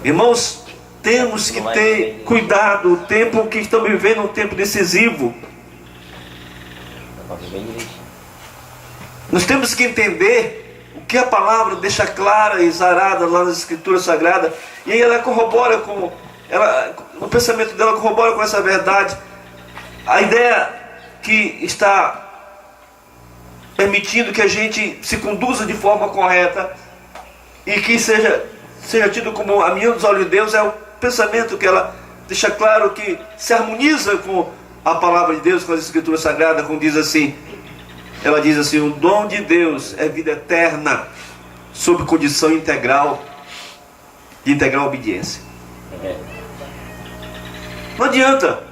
Irmãos, temos que ter cuidado. O tempo que estamos vivendo é um tempo decisivo. Nós temos que entender o que a palavra deixa clara e zarada lá nas Escrituras Sagradas. E aí ela corrobora com... o pensamento dela corrobora com essa verdade. A ideia que está permitindo que a gente se conduza de forma correta e que seja tido como a menina dos olhos de Deus, é o pensamento que ela deixa claro, que se harmoniza com a palavra de Deus, com as Escrituras Sagradas, como diz assim. Ela diz assim: o dom de Deus é vida eterna, sob condição integral, de integral obediência. Não adianta.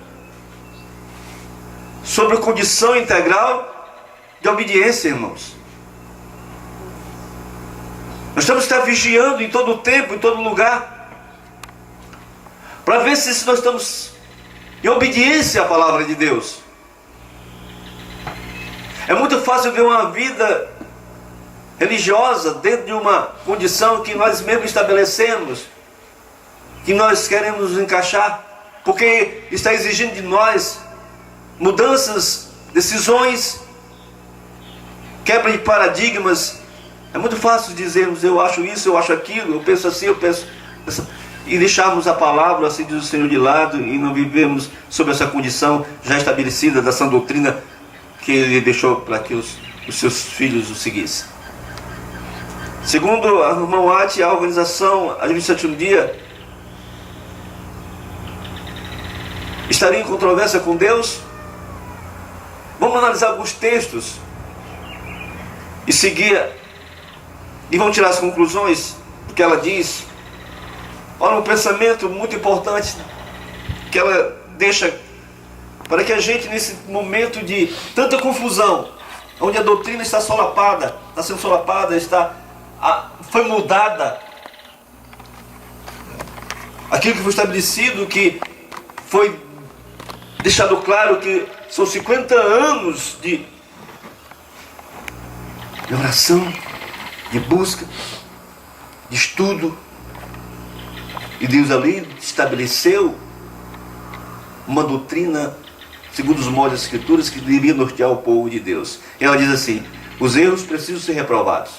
Sobre condição integral de obediência, irmãos. Nós temos que estar vigiando em todo o tempo, em todo lugar, para ver se nós estamos em obediência à palavra de Deus. É muito fácil ver uma vida religiosa dentro de uma condição que nós mesmos estabelecemos, que nós queremos nos encaixar, porque está exigindo de nós mudanças, decisões, quebra de paradigmas. É muito fácil dizermos: eu acho isso, eu acho aquilo, eu penso assim, eu penso... e deixarmos a palavra, assim diz o Senhor, de lado, e não vivemos sob essa condição já estabelecida da sã doutrina que Ele deixou para que os seus filhos o seguissem. Segundo a irmã Watt, a organização administrativa um dia estaria em controvérsia com Deus. Vamos analisar alguns textos e seguir, e vamos tirar as conclusões do que ela diz. Olha, um pensamento muito importante que ela deixa para que a gente, nesse momento de tanta confusão, onde a doutrina está solapada, está sendo solapada, foi mudada, aquilo que foi estabelecido, que foi deixado claro que são 50 anos de oração, de busca, de estudo, e Deus ali estabeleceu uma doutrina segundo os moldes das Escrituras que deveria nortear o povo de Deus. E ela diz assim: os erros precisam ser reprovados.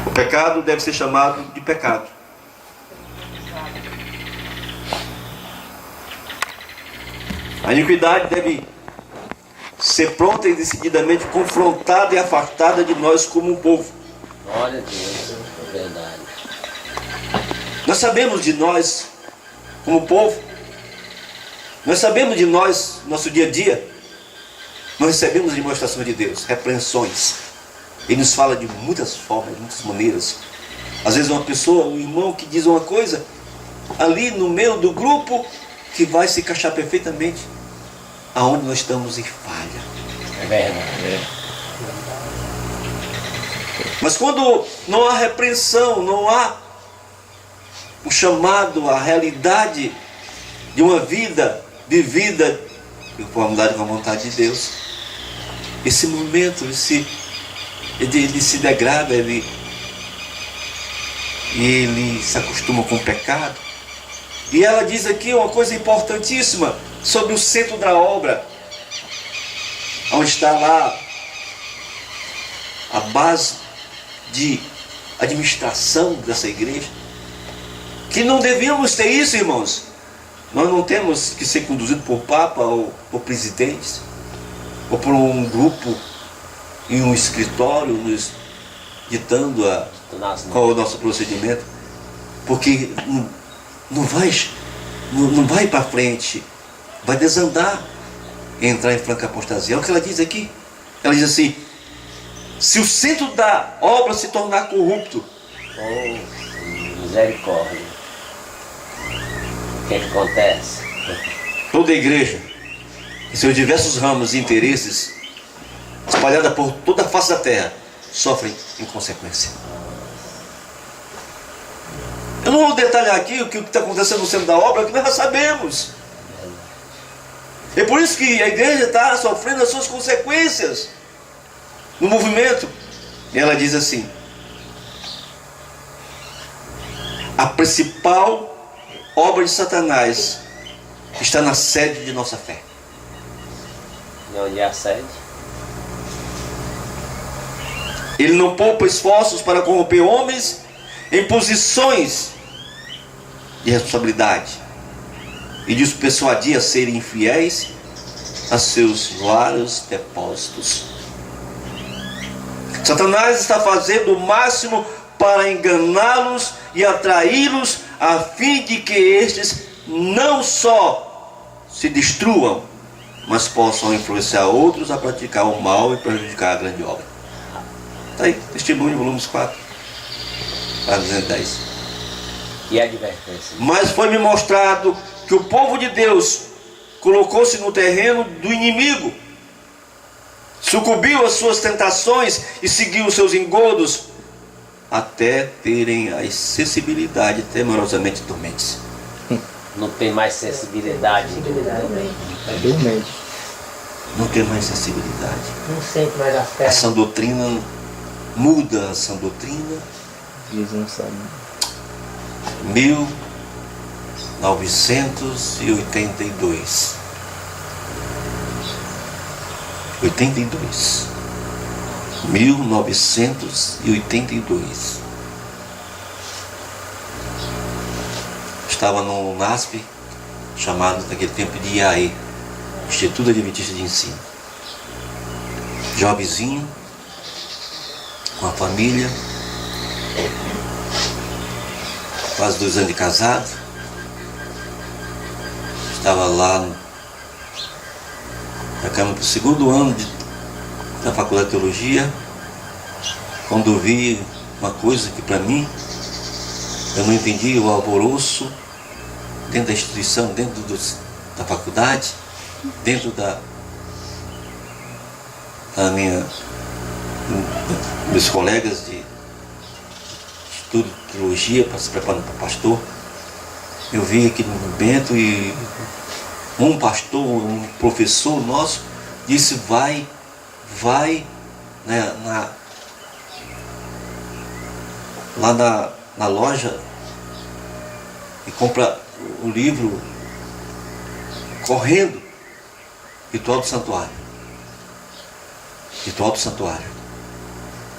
O pecado deve ser chamado de pecado. A iniquidade deve ser pronta e decididamente confrontada e afastada de nós como um povo. Glória a Deus, é verdade. Nós sabemos de nós como povo. Nós sabemos de nós, nosso dia a dia. Nós recebemos demonstrações de Deus, repreensões. Ele nos fala de muitas formas, de muitas maneiras. Às vezes uma pessoa, um irmão que diz uma coisa ali no meio do grupo, que vai se encaixar perfeitamente aonde nós estamos em falha. É verdade. Mas quando não há repreensão, não há o chamado, a realidade de uma vida vivida em conformidade com a vontade de Deus, esse momento, ele se degrada, ele se acostuma com o pecado. E ela diz aqui uma coisa importantíssima sobre o centro da obra, onde está lá a base de administração dessa igreja. Que não devíamos ter isso, irmãos. Nós não temos que ser conduzidos por papa ou por presidentes, ou por um grupo em um escritório nos ditando qual é o nosso procedimento, porque não vai para frente, vai desandar, entrar em franca apostasia. É o que ela diz aqui. Ela diz assim: se o centro da obra se tornar corrupto, misericórdia, o que acontece? Toda a igreja, em seus diversos ramos e interesses, espalhada por toda a face da terra, sofrem em consequência. Eu não vou detalhar aqui o que está acontecendo no centro da obra, que nós já sabemos. É por isso que a igreja está sofrendo as suas consequências no movimento E ela diz assim: a principal obra de Satanás está na sede de nossa fé. E onde é a sede? Ele não poupa esforços para corromper homens em posições de responsabilidade e de os persuadir a serem infiéis a seus vários depósitos. Satanás está fazendo o máximo para enganá-los e atraí-los a fim de que estes não só se destruam, mas possam influenciar outros a praticar o mal e prejudicar a grande obra. Está aí, Testemunho, volumes 4, página 210. E a advertência? Mas foi-me mostrado que o povo de Deus colocou-se no terreno do inimigo, sucumbiu às suas tentações e seguiu os seus engodos, até terem a sensibilidade temerosamente dormentes. Não tem mais sensibilidade. É dormente. Não tem mais sensibilidade. Não sente mais as A pernas. sã doutrina muda, a sã doutrina. Eles não sabem. 1982. 82. 1982. Estava no NASP, chamado naquele tempo de IAE, Instituto Adventista de Ensino. Jovemzinho, com a família, quase 2 anos de casado. Estava lá na Câmara para o 2º ano da Faculdade de Teologia, quando eu vi uma coisa que para mim, eu não entendi o alvoroço dentro da instituição, dentro da faculdade, dentro meus colegas de estudo de teologia para se preparando para pastor. Eu vi aquele movimento e um pastor, um professor nosso disse: vai né, lá na loja e compra o livro correndo, Ritual do Santuário. Ritual do Santuário.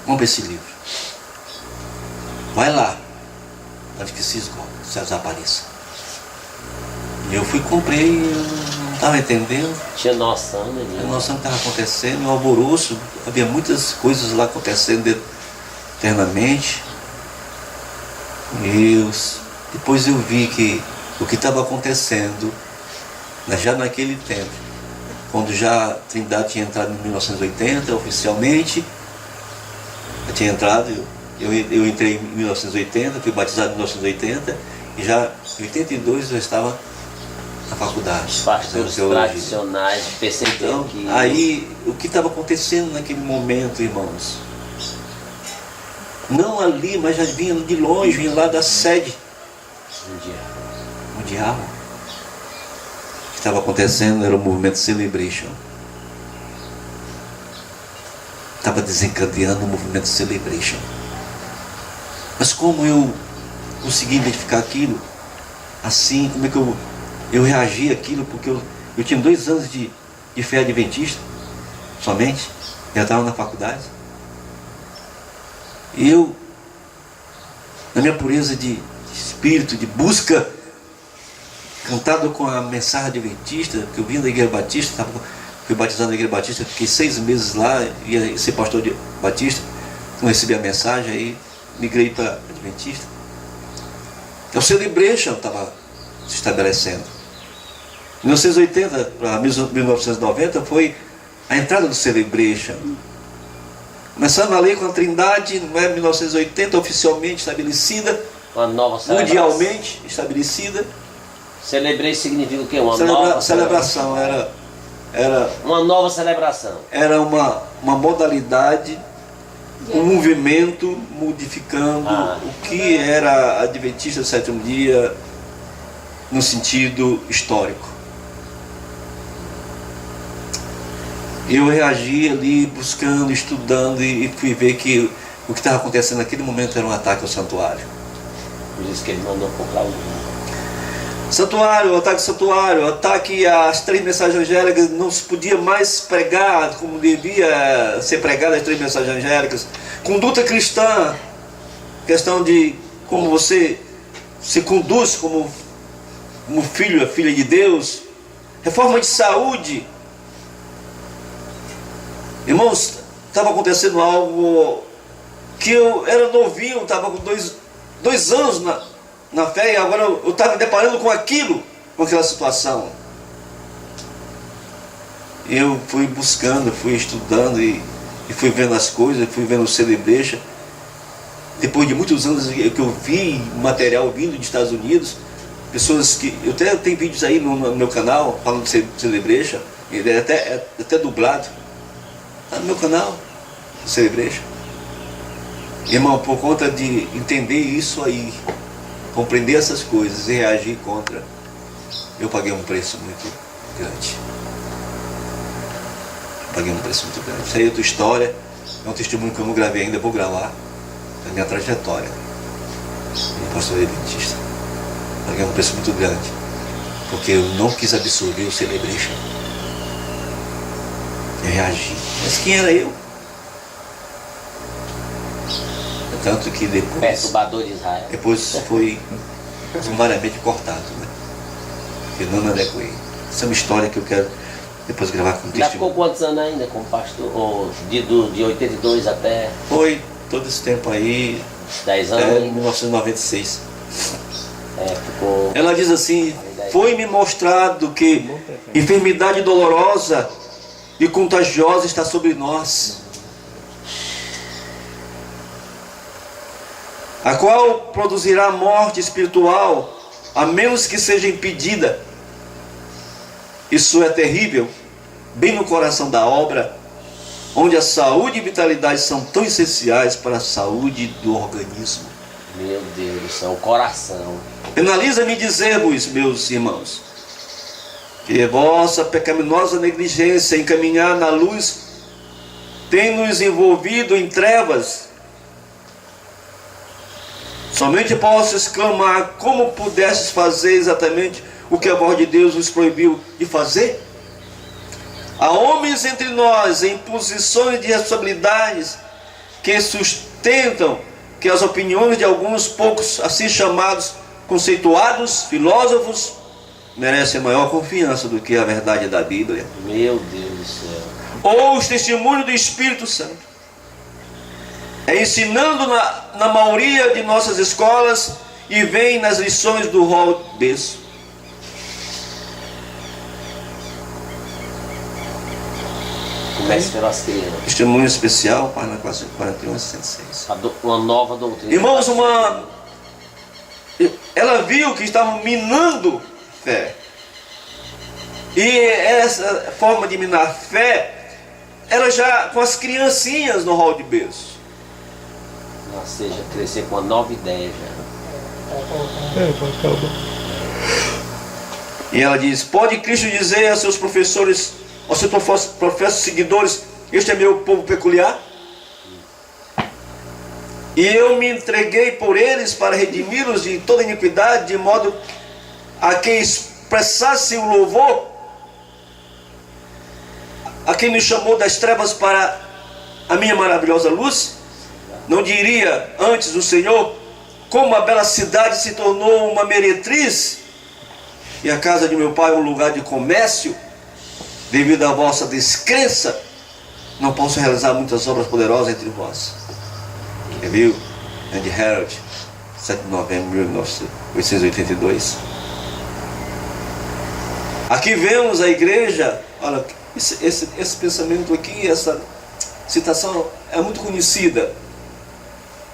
Compra esse livro. Vai lá, antes que se esgote, se desapareça. E eu fui, comprei, eu não estava entendendo. Tinha noção, né? A noção que estava acontecendo, o alvoroço, havia muitas coisas lá acontecendo internamente. Depois eu vi que o que estava acontecendo, né, já naquele tempo, quando já a Trindade tinha entrado em 1980 oficialmente, eu tinha entrado, eu entrei em 1980, fui batizado em 1980, e já em 82 eu estava na faculdade. Os pastores tradicionais perceberam Então, que... aí, o que estava acontecendo naquele momento, irmãos? Não ali, mas já vinha de longe, vinha lá da sede mundial. O que estava acontecendo era o movimento Celebration. Estava desencadeando o movimento Celebration. Mas como eu consegui identificar aquilo, assim, como é que eu reagi àquilo? Porque eu tinha 2 anos de fé adventista, somente, já estava na faculdade. E eu, na minha pureza de espírito, de busca, cantado com a mensagem adventista, que eu vim da Igreja Batista, fui batizado na Igreja Batista, fiquei 6 meses lá, ia ser pastor de Batista, não recebi a mensagem, aí migrei para Adventista. Então o Celebration estava se estabelecendo. 1980 para 1990 foi a entrada do Celebration. Começando a lei com a Trindade, não é 1980 oficialmente estabelecida, Uma nova celebração. mundialmente estabelecida. Celebrei significa o quê? Uma nova Celebração era uma nova celebração. era uma modalidade, um movimento modificando o que era Adventista do Sétimo Dia no sentido histórico. Eu reagi ali buscando, estudando e fui ver que O que estava acontecendo naquele momento era um ataque ao santuário. Por isso que ele mandou por Claudio. Santuário, ataque às 3 mensagens angélicas, não se podia mais pregar como devia ser pregado as 3 mensagens angélicas. Conduta cristã, questão de como você se conduz como filho, a filha de Deus. Reforma de saúde. Irmãos, estava acontecendo algo que eu era novinho, estava com dois anos na fé, e agora eu estava me deparando com aquela situação. Eu fui buscando, fui estudando e fui vendo as coisas, fui vendo o Celebration. Depois de muitos anos que eu vi material vindo dos Estados Unidos, pessoas que... Eu até tenho vídeos aí no meu canal falando de Celebration, ele é até dublado. Está no meu canal, Celebration. Irmão, por conta de entender isso aí, compreender essas coisas e reagir contra, eu paguei um preço muito grande. Paguei um preço muito grande. Isso aí é outra história, é um testemunho que eu não gravei ainda, vou gravar, da minha trajetória como pastor adventista. Paguei um preço muito grande, porque eu não quis absorver o Celebration. Eu reagi. Mas quem era eu? Tanto que depois... Perturbador de Israel. Depois foi sumariamente cortado, né? Porque não me adequei. Essa é uma história que eu quero depois gravar com Já ficou quantos anos ainda como pastor? Ou de 82 até... Foi todo esse tempo aí, 10 anos? até 1996. Ficou... Ela diz assim: foi-me mostrado que enfermidade dolorosa e contagiosa está sobre nós, a qual produzirá morte espiritual, a menos que seja impedida. Isso é terrível, bem no coração da obra, onde a saúde e vitalidade são tão essenciais para a saúde do organismo. Meu Deus do céu, o coração. Penaliza-me dizer-vos, meus irmãos, que a vossa pecaminosa negligência em caminhar na luz tem nos envolvido em trevas. Somente posso exclamar: como pudestes fazer exatamente o que a voz de Deus nos proibiu de fazer? Há homens entre nós em posições de responsabilidades que sustentam que as opiniões de alguns poucos assim chamados conceituados filósofos merecem maior confiança do que a verdade da Bíblia. Meu Deus do céu. Ou os testemunhos do Espírito Santo. Ensinando na maioria de nossas escolas e vem nas lições do rol berço. Comece pelas crianças. Testemunho especial, página 41 a 66. Uma nova doutrina. Irmãos, ela viu que estavam minando fé. E essa forma de minar fé era já com as criancinhas no hall de berço. Ou seja, crescer com uma nova ideia já. E ela diz: pode Cristo dizer a seus professores, aos seus professos seguidores: este é meu povo peculiar? E eu me entreguei por eles para redimi-los de toda iniquidade, de modo a que expressasse o louvor a quem nos chamou das trevas para a minha maravilhosa luz. Não diria antes o Senhor: como a bela cidade se tornou uma meretriz, e a casa de meu pai um lugar de comércio? Devido à vossa descrença, não posso realizar muitas obras poderosas entre vós. Review and Herald, 7 de novembro de 1882. Aqui vemos a igreja. Olha, esse pensamento aqui, essa citação é muito conhecida.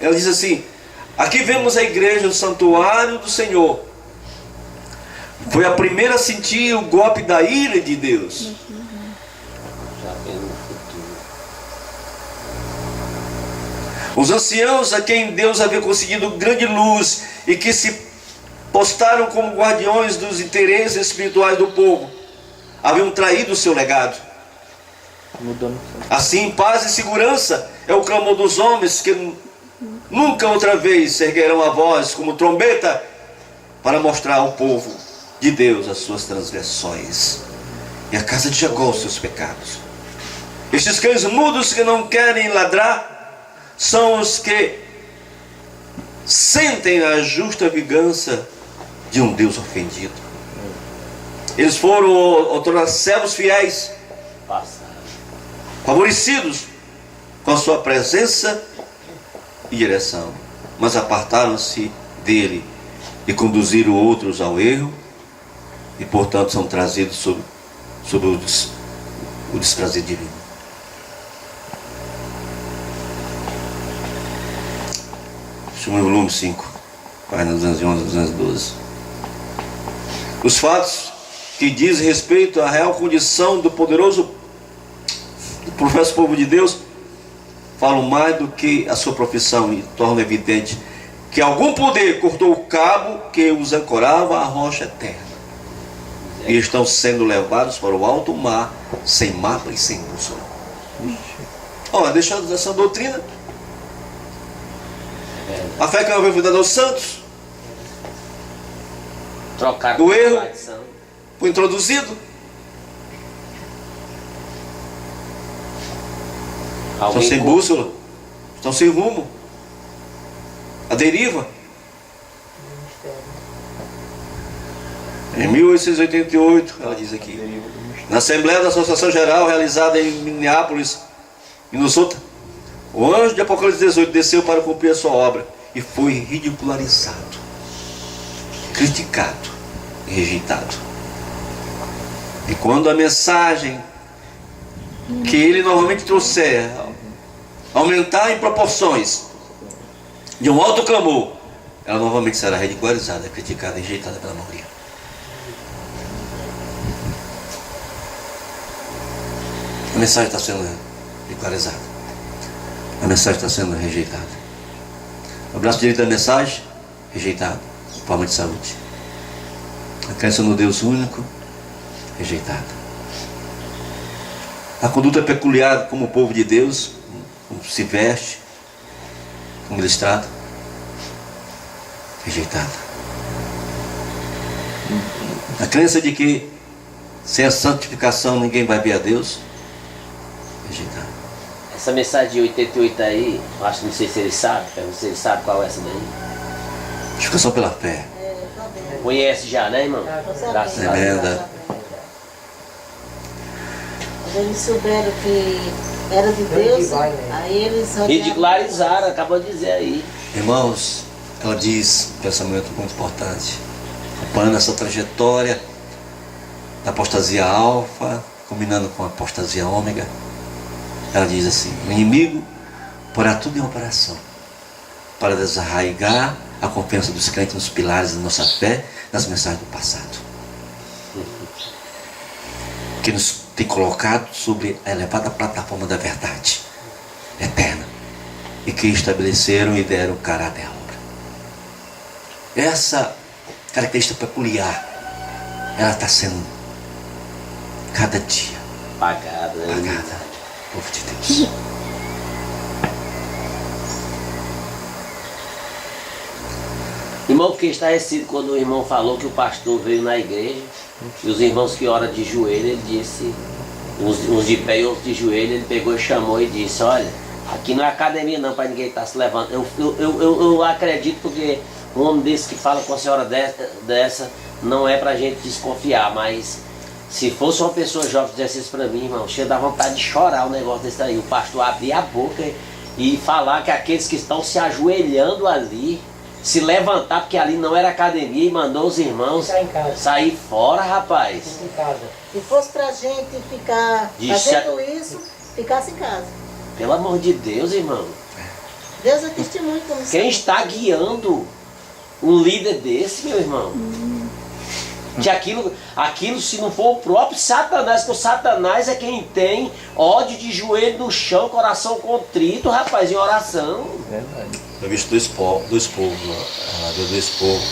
Ela diz assim: aqui vemos a igreja, o santuário do Senhor. Foi a primeira a sentir o golpe da ira de Deus. Já vem no futuro. Os anciãos a quem Deus havia concedido grande luz e que se postaram como guardiões dos interesses espirituais do povo, haviam traído o seu legado. Assim, paz e segurança é o clamor dos homens que nunca outra vez erguerão a voz como trombeta para mostrar ao povo de Deus as suas transgressões e a casa de Jacó os seus pecados. Estes cães mudos que não querem ladrar são os que sentem a justa vingança de um Deus ofendido. Eles foram outrora servos fiéis, favorecidos com a sua presença e direção, mas apartaram-se dele e conduziram outros ao erro, e portanto são trazidos sob o desprazer divino. Testemunho volume 5, página 211 a 212. Os fatos que dizem respeito à real condição do poderoso professo povo de Deus falam mais do que a sua profissão e tornam evidente que algum poder cortou o cabo que os ancorava à rocha eterna e estão sendo levados para o alto mar sem mapa e sem bússola. Olha, deixando essa doutrina, a fé que não foi dada aos santos, do erro foi introduzido. Estão sem bússola, estão sem rumo, a deriva. Em 1888, ela diz aqui, na Assembleia da Associação Geral realizada em Minneapolis, Minnesota, o anjo de Apocalipse 18 desceu para cumprir a sua obra e foi ridicularizado, criticado e rejeitado. E quando a mensagem que ele normalmente trouxer aumentar em proporções de um alto clamor, ela novamente será ridicularizada, criticada e rejeitada pela maioria. A mensagem está sendo ridicularizada, a mensagem está sendo rejeitada. O braço direito da mensagem, rejeitado, forma de saúde. A crença no Deus único, rejeitada. A conduta peculiar como o povo de Deus, como se veste, como eles tratam, rejeitada. A crença de que sem a santificação ninguém vai ver a Deus, rejeitada. Essa mensagem de 88 aí, eu acho que não sei se ele sabe, se ele sabe qual é essa daí. Justificação pela fé. Conhece já, né, irmão? Graças a Deus. Tremenda. Eles souberam que era de Deus, aí eles Ridicularizaram, acabou de dizer aí. Irmãos, ela diz um pensamento muito importante, acompanhando essa trajetória da apostasia alfa, combinando com a apostasia ômega. Ela diz assim: o inimigo porá tudo em operação para desarraigar a confiança dos crentes nos pilares da nossa fé, nas mensagens do passado, que nos tem colocado sobre a elevada plataforma da verdade eterna e que estabeleceram e deram caráter à obra. Essa característica peculiar, ela está sendo cada dia Pagada, povo de Deus. Irmão, fiquei estarrecido quando o irmão falou que o pastor veio na igreja e os irmãos que oram de joelho, ele disse, uns de pé e outros de joelho, ele pegou e chamou e disse: olha, aqui não é academia não para ninguém estar se levantando. Eu acredito, porque um homem desse que fala com a senhora dessa não é pra gente desconfiar, mas se fosse uma pessoa jovem que dissesse isso pra mim, irmão, chega da vontade de chorar o negócio desse aí. O pastor abrir a boca e falar que aqueles que estão se ajoelhando ali, se levantar, porque ali não era academia, e mandou os irmãos sair fora, rapaz. Se fosse pra gente ficar fazendo isso, ficasse em casa. Pelo amor de Deus, irmão. Deus é testemunho como Quem está guiando um líder desse, meu irmão? Que aquilo se não for o próprio Satanás, porque o Satanás é quem tem ódio de joelho no chão, coração contrito, rapaz, em oração. Verdade. Eu vi dois povos, ela viu dois povos,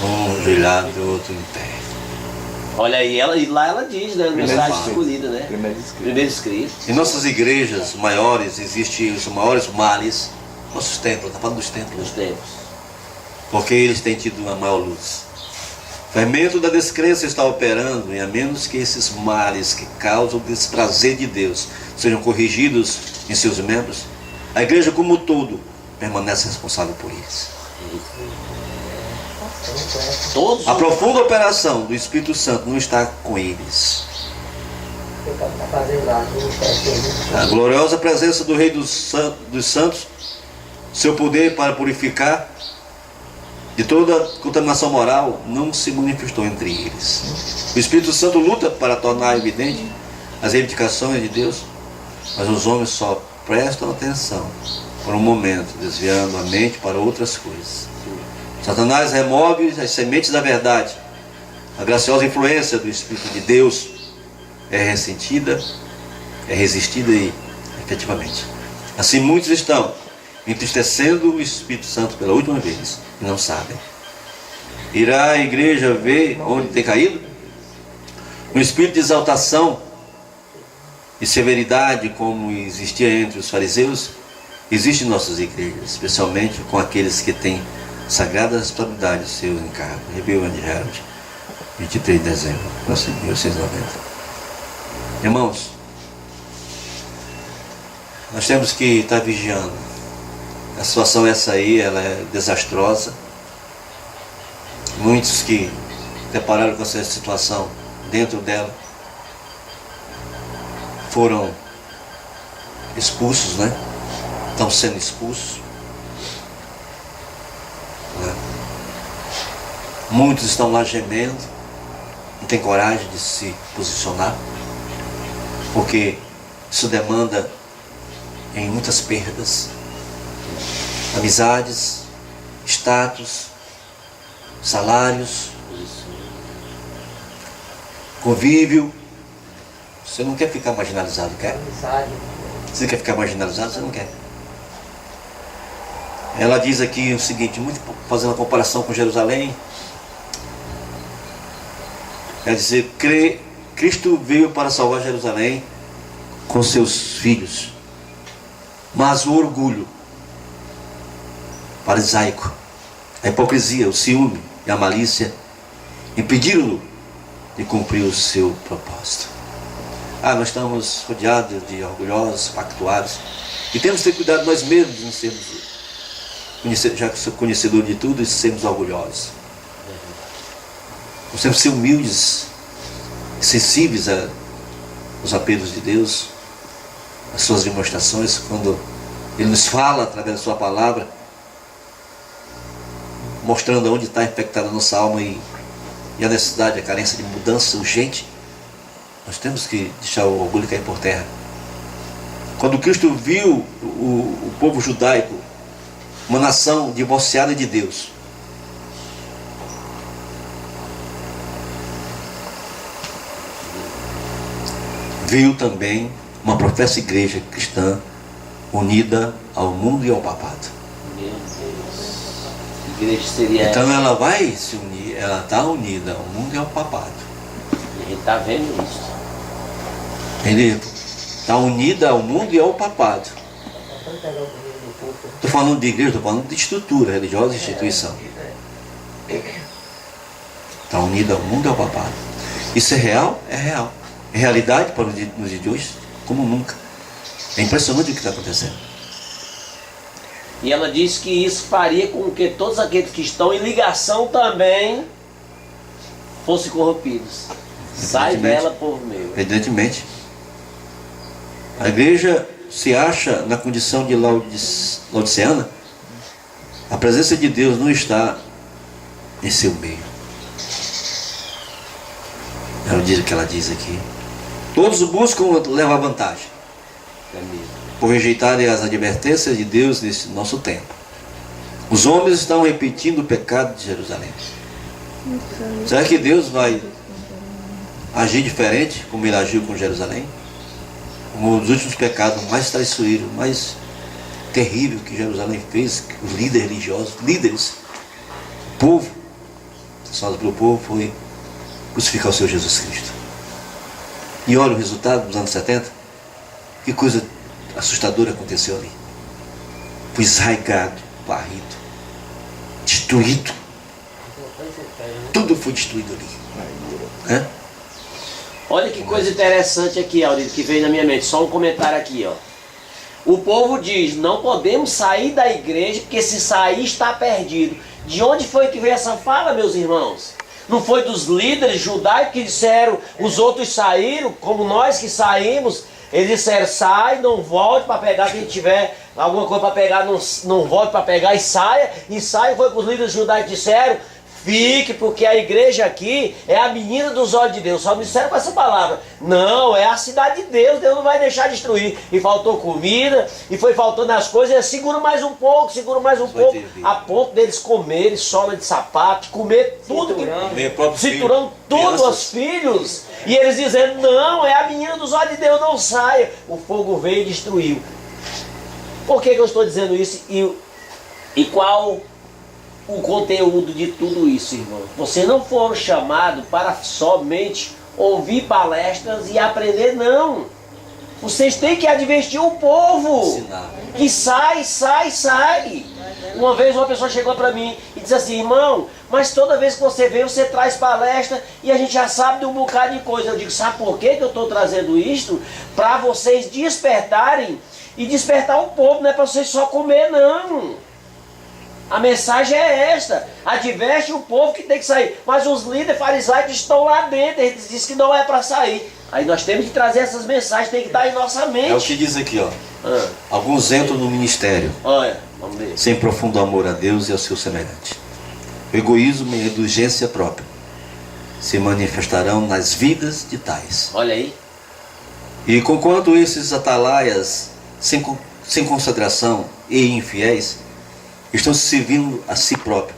um ajoelhado e o outro em pé, Olha aí, e lá ela diz, né? Mensagem escolhida, né? Primeiro escrito. Em nossas igrejas maiores existem os maiores males, nossos templos, está falando dos templos, Nos tempos. porque eles têm tido uma maior luz. O fermento da descrença está operando, e a menos que esses males que causam o desprazer de Deus sejam corrigidos em seus membros, a igreja como um todo permanece responsável por eles. Todos A profunda operação do Espírito Santo não está com eles. A gloriosa presença do Rei dos Santos, seu poder para purificar de toda contaminação moral, não se manifestou entre eles. O Espírito Santo luta para tornar evidente as reivindicações de Deus, mas os homens só prestam atenção por um momento, desviando a mente para outras coisas. Satanás remove as sementes da verdade. A graciosa influência do Espírito de Deus é ressentida, é resistida e efetivamente. Assim muitos estão entristecendo o Espírito Santo pela última vez e não sabem. Irá a igreja ver onde tem caído? Um espírito de exaltação e severidade, como existia entre os fariseus, existe em nossas igrejas, especialmente com aqueles que têm sagradas responsabilidades de seus encargos. Rebeu and Herald, 23 de dezembro de 1990. Irmãos, nós temos que estar vigiando. A situação essa aí, ela é desastrosa. Muitos que depararam com essa situação dentro dela foram expulsos, né? Estão sendo expulsos. Né? Muitos estão lá gemendo, não tem coragem de se posicionar, porque isso demanda em muitas perdas. Amizades, status, salários, convívio. Você não quer ficar marginalizado, quer? Você quer ficar marginalizado? Você não quer. Ela diz aqui o seguinte, muito fazendo a comparação com Jerusalém. Ela diz, Cristo veio para salvar Jerusalém com seus filhos, mas o orgulho farisaico, a hipocrisia, o ciúme e a malícia impediram-no de cumprir o seu propósito. Nós estamos rodeados de orgulhosos, pactuados, e temos que ter cuidado nós mesmos de não sermos, já que sou conhecedor de tudo, e sermos orgulhosos. Nós temos que ser humildes, sensíveis aos apelos de Deus, às suas demonstrações, quando Ele nos fala através da sua palavra, mostrando onde está infectada a nossa alma e a necessidade, a carência de mudança urgente. Nós temos que deixar o orgulho cair por terra. Quando Cristo viu o povo judaico, uma nação divorciada de Deus, viu também uma professa igreja cristã unida ao mundo e ao papado. Meu Deus. Que igreja seria Então essa? ela vai se unir, ela está unida ao mundo e ao papado. A gente está vendo isso. Ele está unida ao mundo e ao papado. Estou falando de igreja, estou falando de estrutura religiosa e instituição. Está unida ao mundo e ao papado. Isso é real? É real. É realidade para nos dias de hoje? Como nunca. É impressionante o que está acontecendo. E ela disse que isso faria com que todos aqueles que estão em ligação também fossem corrompidos. Sai dela, povo meu. Evidentemente. A igreja se acha na condição de laodiceana. A presença de Deus não está em seu meio. Ela diz o que ela diz aqui. Todos buscam levar vantagem, por rejeitarem as advertências de Deus nesse nosso tempo. Os homens estão repetindo o pecado de Jerusalém. Será que Deus vai agir diferente como ele agiu com Jerusalém? Como os últimos pecados mais traiçoeiros, mais terrível que Jerusalém fez, os líderes religiosos, líderes, o povo, responsável pelo povo, foi crucificar o Senhor Jesus Cristo. E olha o resultado dos anos 70. Que coisa assustadora aconteceu ali. Foi esraigado, varrido, destruído. Tudo foi destruído ali. Né? Olha que coisa interessante aqui, Aurido, que veio na minha mente. Só um comentário aqui, ó. O povo diz, não podemos sair da igreja, porque se sair está perdido. De onde foi que veio essa fala, meus irmãos? Não foi dos líderes judaicos que disseram, os outros saíram, como nós que saímos. Eles disseram, sai, não volte para pegar, quem tiver alguma coisa para pegar, não volte para pegar e saia. E sai, foi que os líderes judaicos disseram, fique, porque a igreja aqui é a menina dos olhos de Deus. Só me disseram com essa palavra. Não, é a cidade de Deus, Deus não vai deixar destruir. E faltou comida, e foi faltando as coisas, e segura mais um pouco, a ponto deles comerem sola de sapato, comer tudo, cinturão todos os filhos. E eles dizendo, não, é a menina dos olhos de Deus, não saia. O fogo veio e destruiu. Por que eu estou dizendo isso? E qual o conteúdo de tudo isso, irmão? Vocês não foram chamados para somente ouvir palestras e aprender, não. Vocês têm que advertir o povo. Ensinar. Que sai. Uma vez uma pessoa chegou para mim e disse assim, irmão, mas toda vez que você vem, você traz palestra e a gente já sabe de um bocado de coisa. Eu digo, sabe por que eu estou trazendo isto? Para vocês despertarem e despertar o povo, não é para vocês só comer, não. A mensagem é esta, adverte o povo que tem que sair, mas os líderes farisaicos estão lá dentro, eles dizem que não é para sair. Aí nós temos que trazer essas mensagens, tem que estar em nossa mente. É o que diz aqui, ó. Alguns entram no ministério Olha, vamos ver. sem profundo amor a Deus e ao seu semelhante. O egoísmo e a indulgência própria se manifestarão nas vidas de tais. Olha aí. E conquanto esses atalaias sem consagração e infiéis estão se servindo a si próprios,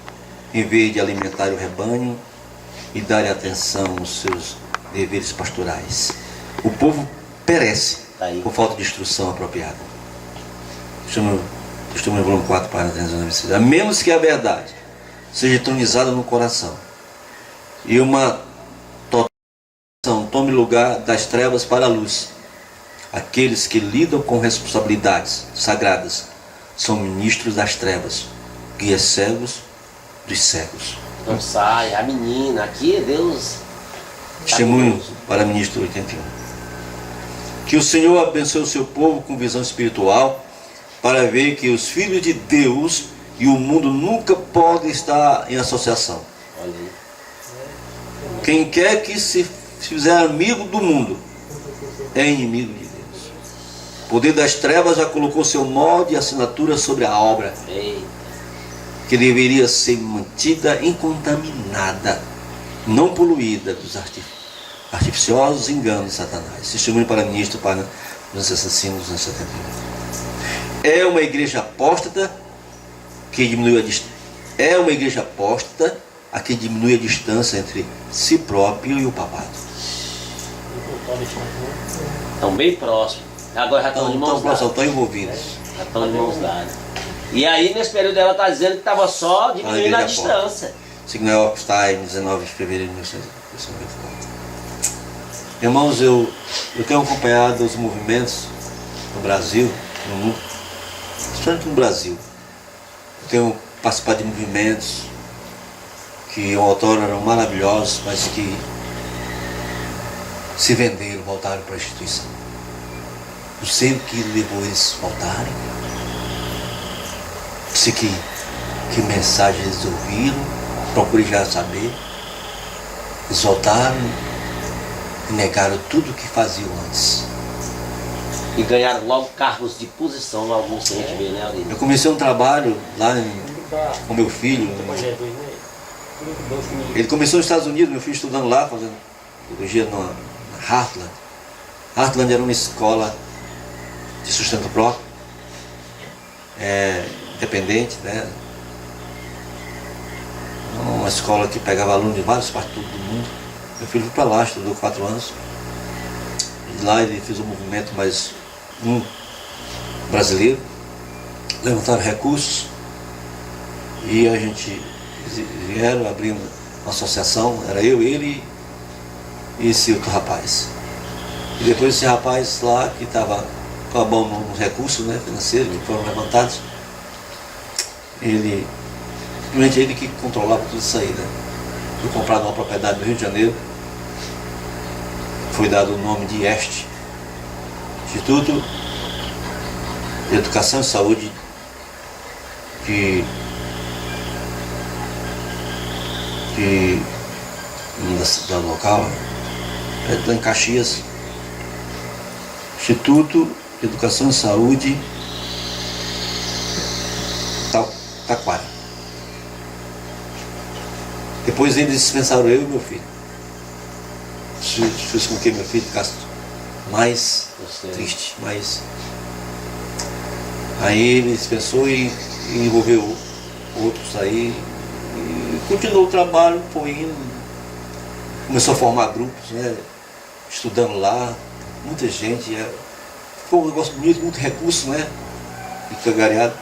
em vez de alimentar o rebanho e dar atenção aos seus deveres pastorais, o povo perece por falta de instrução apropriada. Estou no volume 4, página 396. A menos que a verdade seja entronizada no coração e uma total tome lugar das trevas para a luz. Aqueles que lidam com responsabilidades sagradas são ministros das trevas, guias cegos dos cegos. Não sai, a menina, aqui é Deus. Testemunho para ministro 81. Que o Senhor abençoe o seu povo com visão espiritual, para ver que os filhos de Deus e o mundo nunca podem estar em associação. Olha aí. Quem quer que se fizer amigo do mundo é inimigo de Deus. O poder das trevas já colocou seu molde e assinatura sobre a obra, que deveria ser mantida incontaminada, não poluída dos artificiosos enganos de Satanás. Testemunho para ministro, para 265, 271. É uma igreja apóstata que diminui a distância entre si próprio e o papado. Estão bem próximos. Agora já estão de mãos dadas. Estão envolvidos. Já estão de mãos dadas. E aí, nesse período, ela está dizendo que estava só diminuindo a distância. Signal Off-Time, 19 de fevereiro de 1994. Irmãos, eu tenho acompanhado os movimentos no Brasil, no mundo, principalmente no Brasil. Eu tenho participado de movimentos que outrora eram maravilhosos, mas que se venderam, voltaram para a instituição. Não sei o que levou eles a voltarem. Não sei que mensagem eles ouviram, procurei já saber. Eles voltaram e negaram tudo o que faziam antes. E ganharam logo cargos de posição, alguns que a gente vê, né, Aurido? Eu comecei um trabalho lá com meu filho. Ele começou nos Estados Unidos, meu filho estudando lá, fazendo teologia na Heartland. Heartland era uma escola de sustento próprio, independente, né? Uma escola que pegava alunos de várias partes do mundo. Meu filho foi para lá, estudou 4 anos. E lá ele fez um movimento mais brasileiro. Levantaram recursos e a gente vieram, abrimos uma associação, era eu, ele esse outro rapaz. E depois esse rapaz lá, que estava com a mão nos recursos, né, financeiros que foram levantados, simplesmente ele que controlava tudo isso aí, né? Foi comprado uma propriedade no Rio de Janeiro, foi dado o nome de IEST, Instituto de Educação e Saúde da cidade local, em Caxias, Instituto de Educação e Saúde Taquara. Depois eles dispensaram eu e meu filho. Fiz com que meu filho ficasse mais triste, mais. Aí ele dispensou e envolveu outros aí. E continuou o trabalho, foi indo. Começou a formar grupos, né? Estudando lá, muita gente. Foi um negócio bonito, muito recurso, né? E foi gareado.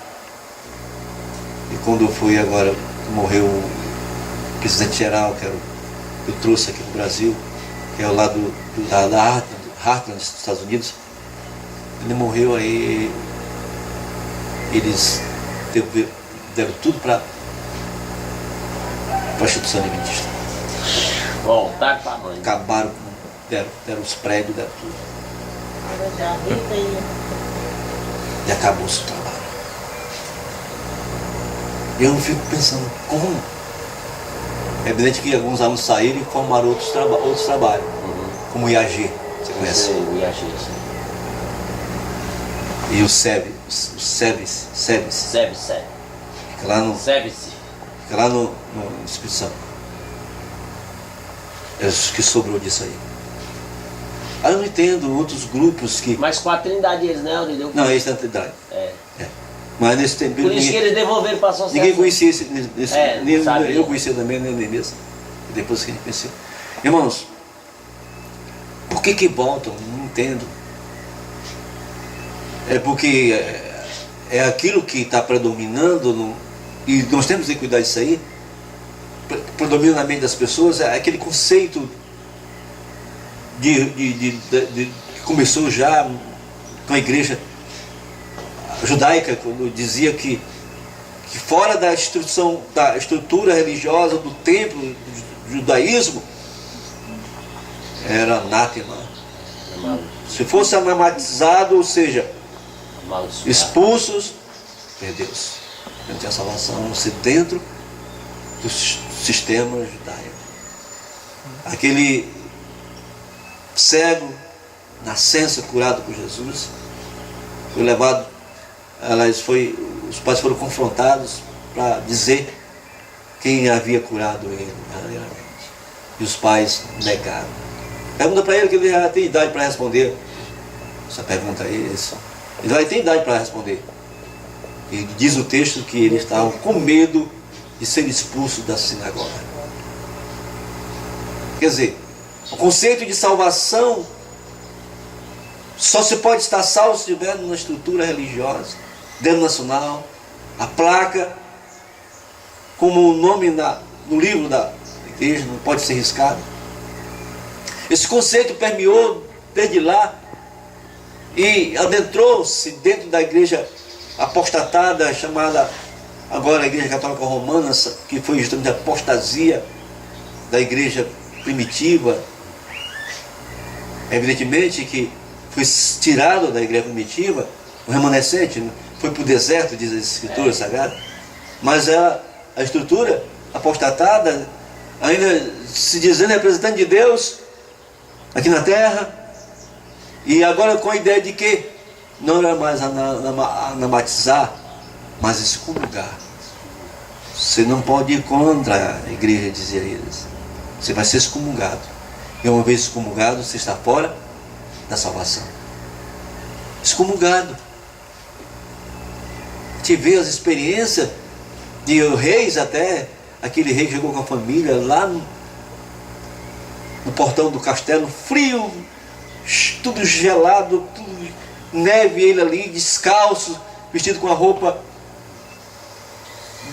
E quando foi agora, morreu o presidente geral, que eu trouxe aqui no Brasil, que é o lado da Heartland, dos Estados Unidos, ele morreu aí, eles deram tudo para a instituição adventista. Voltaram para a mãe. Acabaram, deram os prédios, deram tudo. E acabou-se o trabalho. Eu fico pensando, como? É evidente que alguns alunos saíram e formaram outros trabalhos, como o IAG, você conhece? O IAG, sim. E o SEBS. Fica lá no Espírito Santo. É o que sobrou disso aí. Aí eu não entendo outros grupos que... Mas com a Trindade eles, né? Não, eles têm a Trindade. É. Mas nesse tempo... Por isso que eles devolveram para a associação. Ninguém conhecia esse eu conhecia também, nem mesmo. E depois que a gente conheceu. Irmãos, por que voltam? Não entendo. É porque é aquilo que está predominando, e nós temos que cuidar disso aí, predomina na mente das pessoas, é aquele conceito que começou já com a igreja judaica, quando dizia que fora da estrutura religiosa do templo do judaísmo era anátema. Se fosse anamatizado, ou seja, expulsos, perdeu-se. Não tinha salvação, a não ser dentro do sistema judaico. Aquele cego, nascença, curado por Jesus, foi levado, os pais foram confrontados para dizer quem havia curado ele verdadeiramente. E os pais negaram. Pergunta para ele, que ele já tem idade para responder essa pergunta aí. Ele já tem idade para responder. E diz o texto que eles estavam com medo de ser expulsos da sinagoga. Quer dizer, o conceito de salvação só se pode estar salvo se estiver numa estrutura religiosa, denominacional, a placa, como o nome no livro da igreja, não pode ser riscado. Esse conceito permeou desde lá e adentrou-se dentro da igreja apostatada, chamada agora a Igreja Católica Romana, que foi justamente a apostasia da igreja primitiva. Evidentemente que foi tirado da igreja primitiva, o remanescente foi para o deserto, diz a Escritura Sagrada, mas a estrutura apostatada, ainda se dizendo representante de Deus aqui na terra, e agora com a ideia de que não era mais anamatizar, mas excomungar. Você não pode ir contra a igreja, dizia eles. Você vai ser excomungado. E uma vez excomungado, você está fora da salvação. Excomungado. A gente vê as experiências de reis, até aquele rei que chegou com a família lá no portão do castelo, frio, tudo gelado, tudo neve, ele ali descalço, vestido com a roupa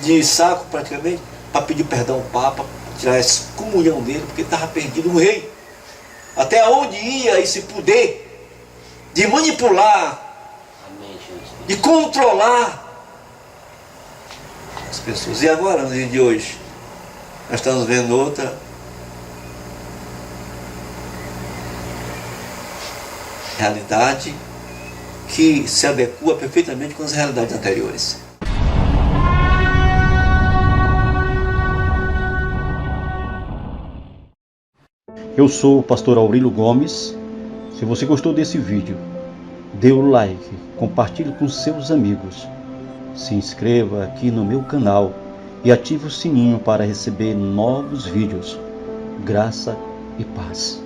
de saco praticamente, para pedir perdão ao Papa, tirar essa comunhão dele, porque ele estava perdido, um rei. Até onde ia esse poder de manipular, Amém, Jesus. de controlar as pessoas. E agora, no dia de hoje, nós estamos vendo outra realidade que se adequa perfeitamente com as realidades anteriores. Eu sou o pastor Aurélio Gomes. Se você gostou desse vídeo, dê o like, compartilhe com seus amigos, se inscreva aqui no meu canal e ative o sininho para receber novos vídeos. Graça e paz.